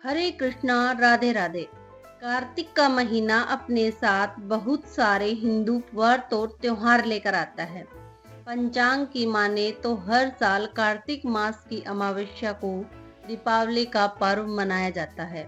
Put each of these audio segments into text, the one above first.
हरे कृष्णा, राधे राधे। कार्तिक का महीना अपने साथ बहुत सारे हिंदू व्रत और त्योहार लेकर आता है। पंचांग की माने तो हर साल कार्तिक मास की अमावस्या को दीपावली का पर्व मनाया जाता है।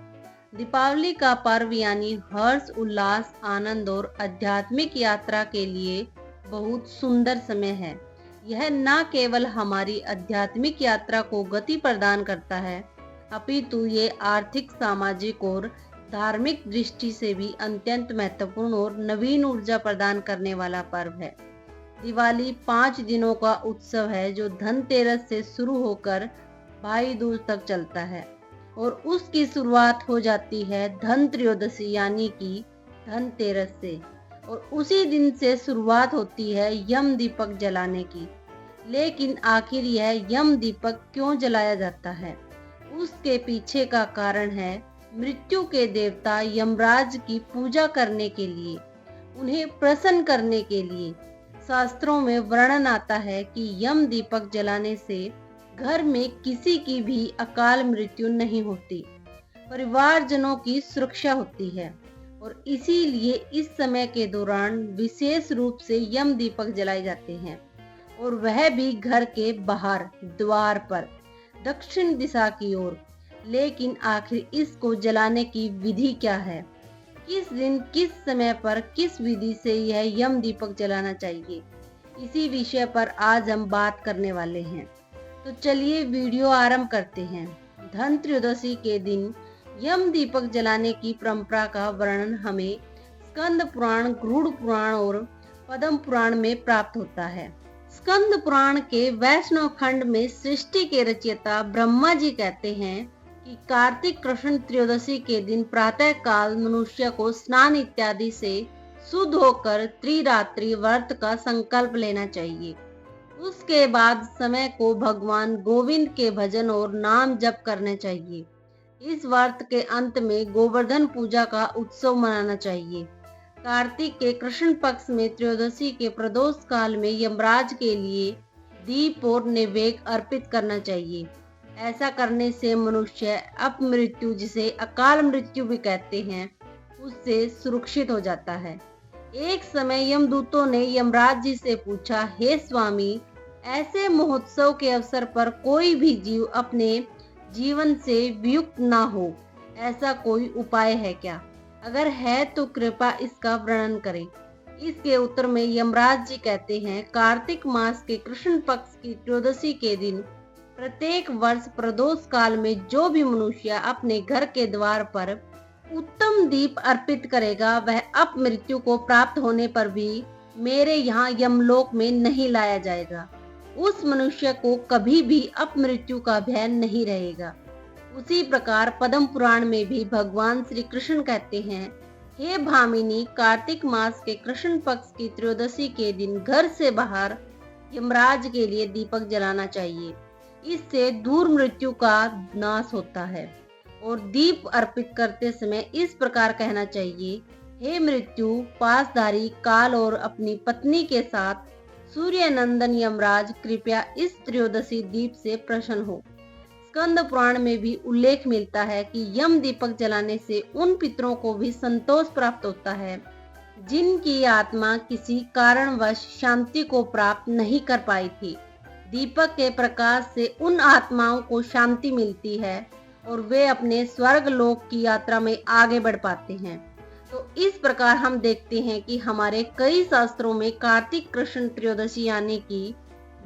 दीपावली का पर्व यानी हर्ष, उल्लास, आनंद और आध्यात्मिक यात्रा के लिए बहुत सुंदर समय है। यह न केवल हमारी आध्यात्मिक यात्रा को गति प्रदान करता है, अपितु ये आर्थिक, सामाजिक और धार्मिक दृष्टि से भी अत्यंत महत्वपूर्ण और नवीन ऊर्जा प्रदान करने वाला पर्व है। दिवाली 5 दिनों का उत्सव है जो धनतेरस से शुरू होकर भाई दूज तक चलता है और उसकी शुरुआत हो जाती है धन त्रयोदशी यानी कि धनतेरस से, और उसी दिन से शुरुआत होती है यम दीपक जलाने की। लेकिन आखिर यह यम दीपक क्यों जलाया जाता है? उसके पीछे का कारण है मृत्यु के देवता यमराज की पूजा करने के लिए, उन्हें प्रसन्न करने के लिए। शास्त्रों में वर्णन आता है कि यम दीपक जलाने से घर में किसी की भी अकाल मृत्यु नहीं होती, परिवारजनों की सुरक्षा होती है और इसीलिए इस समय के दौरान विशेष रूप से यम दीपक जलाए जाते हैं, और वह भी घर के बाहर द्वार पर दक्षिण दिशा की ओर। लेकिन आखिर इसको जलाने की विधि क्या है? किस दिन, किस समय पर, किस विधि से यह यम दीपक जलाना चाहिए? इसी विषय पर आज हम बात करने वाले हैं। तो चलिए वीडियो आरंभ करते हैं। धन त्रयोदशी के दिन यम दीपक जलाने की परंपरा का वर्णन हमें स्कंद पुराण, गरुड़ पुराण और पद्म पुराण में प्राप्त होता है। स्कंद पुराण के वैष्णव खंड में सृष्टि के रचयिता ब्रह्मा जी कहते हैं कि कार्तिक कृष्ण त्रयोदशी के दिन प्रातः काल मनुष्य को स्नान इत्यादि से शुद्ध होकर त्रिरात्रि व्रत का संकल्प लेना चाहिए। उसके बाद समय को भगवान गोविंद के भजन और नाम जप करने चाहिए। इस व्रत के अंत में गोवर्धन पूजा का उत्सव मनाना चाहिए। कार्तिक के कृष्ण पक्ष में त्रयोदशी के प्रदोष काल में यमराज के लिए दीप और नैवेद्य अर्पित करना चाहिए। ऐसा करने से मनुष्य अपमृत्यु, जिसे अकाल मृत्यु भी कहते हैं, उससे सुरक्षित हो जाता है। एक समय यमदूतों ने यमराज जी से पूछा, हे स्वामी, ऐसे महोत्सव के अवसर पर कोई भी जीव अपने जीवन से वियुक्त ना हो, ऐसा कोई उपाय है क्या? अगर है तो कृपया इसका वर्णन करें। इसके उत्तर में यमराज जी कहते हैं, कार्तिक मास के कृष्ण पक्ष की त्रयोदशी के दिन प्रत्येक वर्ष प्रदोष काल में जो भी मनुष्य अपने घर के द्वार पर उत्तम दीप अर्पित करेगा, वह अपमृत्यु को प्राप्त होने पर भी मेरे यहाँ यमलोक में नहीं लाया जाएगा। उस मनुष्य को कभी भी अपमृत्यु का भय नहीं रहेगा। उसी प्रकार पद्म पुराण में भी भगवान श्री कृष्ण कहते हैं, हे भामिनी, कार्तिक मास के कृष्ण पक्ष की त्रयोदशी के दिन घर से बाहर यमराज के लिए दीपक जलाना चाहिए। इससे दूर मृत्यु का नाश होता है। और दीप अर्पित करते समय इस प्रकार कहना चाहिए, हे मृत्यु, पासधारी काल और अपनी पत्नी के साथ सूर्य नंदन यमराज, कृपया इस त्रयोदशी दीप से प्रसन्न हो। स्कंद पुराण में भी उल्लेख मिलता है कि यम दीपक जलाने से उन पितरों को भी संतोष प्राप्त होता है जिनकी आत्मा किसी कारणवश शांति को प्राप्त नहीं कर पाई थी। दीपक के प्रकाश से उन आत्माओं को शांति मिलती है और वे अपने स्वर्ग लोक की यात्रा में आगे बढ़ पाते हैं। तो इस प्रकार हम देखते हैं कि हमारे कई शास्त्रों में कार्तिक कृष्ण त्रयोदशी यानी कि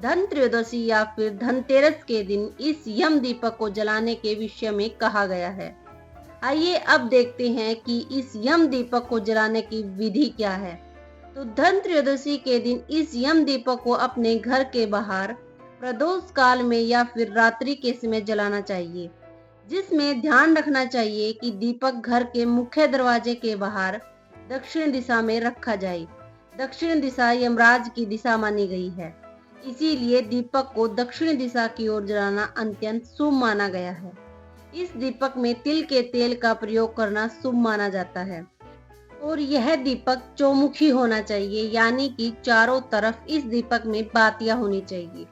धन त्रयोदशी या फिर धनतेरस के दिन इस यम दीपक को जलाने के विषय में कहा गया है। आइए अब देखते हैं कि इस यम दीपक को जलाने की विधि क्या है। तो धन त्रयोदशी के दिन इस यम दीपक को अपने घर के बाहर प्रदोष काल में या फिर रात्रि के समय जलाना चाहिए, जिसमें ध्यान रखना चाहिए कि दीपक घर के मुख्य दरवाजे के बाहर दक्षिण दिशा में रखा जाए। दक्षिण दिशा यमराज की दिशा मानी गई है, इसीलिए दीपक को दक्षिण दिशा की ओर जलाना अत्यंत शुभ माना गया है। इस दीपक में तिल के तेल का प्रयोग करना शुभ माना जाता है और यह दीपक चौमुखी होना चाहिए, यानी कि चारों तरफ इस दीपक में बातियां होनी चाहिए।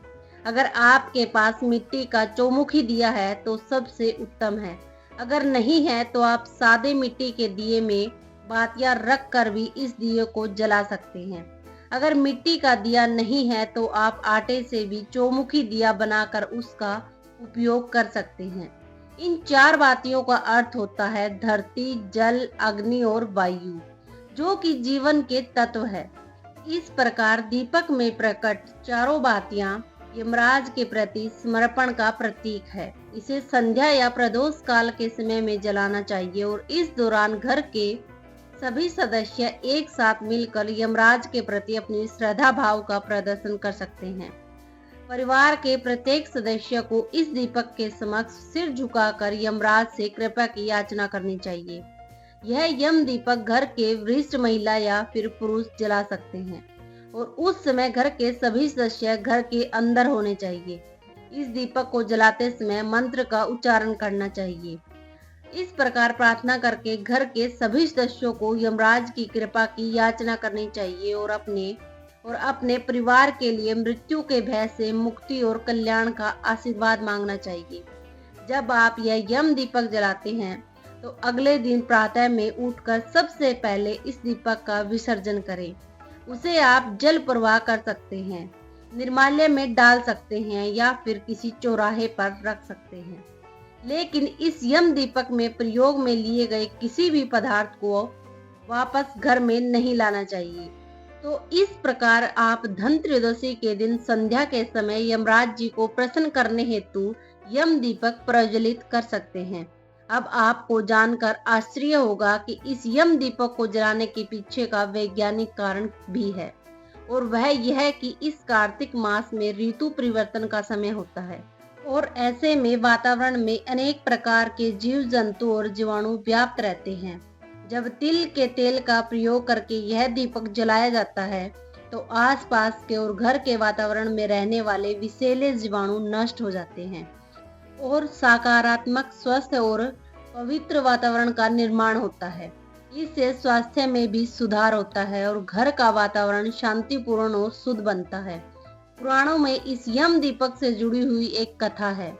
अगर आपके पास मिट्टी का चौमुखी दिया है तो सबसे उत्तम है। अगर नहीं है तो आप सादे मिट्टी के दिए में बातियां रख कर भी इस दिए को जला सकते हैं। अगर मिट्टी का दिया नहीं है तो आप आटे से भी चौमुखी दिया बनाकर उसका उपयोग कर सकते हैं। इन 4 बातियों का अर्थ होता है धरती, जल, अग्नि और वायु, जो कि जीवन के तत्व है। इस प्रकार दीपक में प्रकट चारों बातियां यमराज के प्रति समर्पण का प्रतीक है। इसे संध्या या प्रदोष काल के समय में जलाना चाहिए और इस दौरान घर के सभी सदस्य एक साथ मिलकर यमराज के प्रति अपनी श्रद्धा भाव का प्रदर्शन कर सकते हैं। परिवार के प्रत्येक सदस्य को इस दीपक के समक्ष सिर झुकाकर यमराज से कृपा की याचना करनी चाहिए। यह यम दीपक घर के वरिष्ठ महिला या फिर पुरुष जला सकते हैं और उस समय घर के सभी सदस्य घर के अंदर होने चाहिए। इस दीपक को जलाते समय मंत्र का उच्चारण करना चाहिए। इस प्रकार प्रार्थना करके घर के सभी सदस्यों को यमराज की कृपा की याचना करनी चाहिए और अपने परिवार के लिए मृत्यु के भय से मुक्ति और कल्याण का आशीर्वाद मांगना चाहिए। जब आप यह यम दीपक जलाते हैं तो अगले दिन प्रातः में उठकर सबसे पहले इस दीपक का विसर्जन करें। उसे आप जल प्रवाह कर सकते हैं, निर्माल्य में डाल सकते हैं या फिर किसी चौराहे पर रख सकते हैं। लेकिन इस यम दीपक में प्रयोग में लिए गए किसी भी पदार्थ को वापस घर में नहीं लाना चाहिए। तो इस प्रकार आप धनत्रयोदशी के दिन संध्या के समय यमराज जी को प्रसन्न करने हेतु यम दीपक प्रज्वलित कर सकते हैं। अब आपको जानकर आश्चर्य होगा कि इस यम दीपक को जलाने के पीछे का वैज्ञानिक कारण भी है और वह यह कि इस कार्तिक मास में ऋतु परिवर्तन का समय होता है और ऐसे में वातावरण में अनेक प्रकार के जीव जंतु और जीवाणु व्याप्त रहते हैं। जब तिल के तेल का प्रयोग करके यह दीपक जलाया जाता है तो आसपास के और घर के वातावरण में रहने वाले विषैले जीवाणु नष्ट हो जाते हैं और सकारात्मक, स्वस्थ और पवित्र वातावरण का निर्माण होता है। इससे स्वास्थ्य में भी सुधार होता है और घर का वातावरण शांतिपूर्ण और शुद्ध बनता है। पुराणों में इस यम दीपक से जुड़ी हुई एक कथा है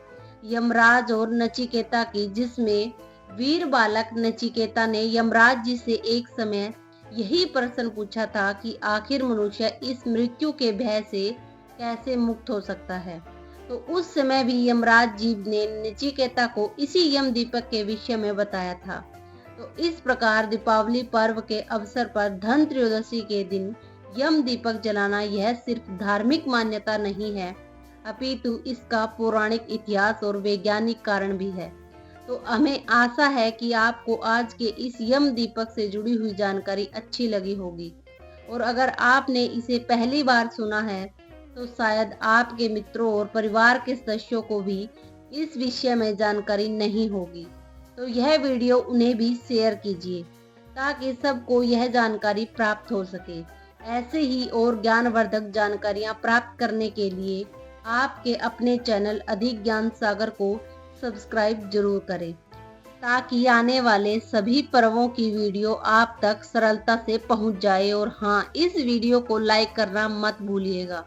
यमराज और नचिकेता की, जिसमें वीर बालक नचिकेता ने यमराज जी से एक समय यही प्रश्न पूछा था कि आखिर मनुष्य इस मृत्यु के भय से कैसे मुक्त हो सकता है। तो उस समय भी यमराज जी ने नचिकेता को इसी यम दीपक के विषय में बताया था। तो इस प्रकार दीपावली पर्व के अवसर पर धनत्रयोदशी के दिन यम दीपक जलाना यह सिर्फ धार्मिक मान्यता नहीं है, अपितु इसका पौराणिक इतिहास और वैज्ञानिक कारण भी है। तो हमें आशा है कि आपको आज के इस यम दीपक से जुड़ी हुई जानकारी अच्छी लगी होगी और अगर आपने इसे पहली बार सुना है तो शायद आपके मित्रों और परिवार के सदस्यों को भी इस विषय में जानकारी नहीं होगी। तो यह वीडियो उन्हें भी शेयर कीजिए ताकि सबको यह जानकारी प्राप्त हो सके। ऐसे ही और ज्ञानवर्धक जानकारियां प्राप्त करने के लिए आपके अपने चैनल अधिक ज्ञान सागर को सब्सक्राइब जरूर करें ताकि आने वाले सभी पर्वों की वीडियो आप तक सरलता से पहुंच जाए। और हाँ, इस वीडियो को लाइक करना मत भूलिएगा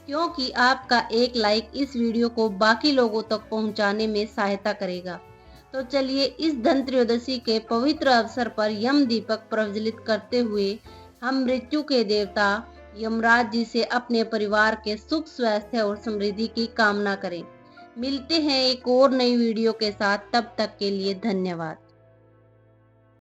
क्योंकि आपका एक लाइक इस वीडियो को बाकी लोगों तक पहुंचाने में सहायता करेगा। तो चलिए इस धनत्रयोदशी के पवित्र अवसर पर यम दीपक प्रज्वलित करते हुए हम मृत्यु के देवता यमराज जी से अपने परिवार के सुख, स्वास्थ्य और समृद्धि की कामना करें। मिलते हैं एक और नई वीडियो के साथ, तब तक के लिए धन्यवाद।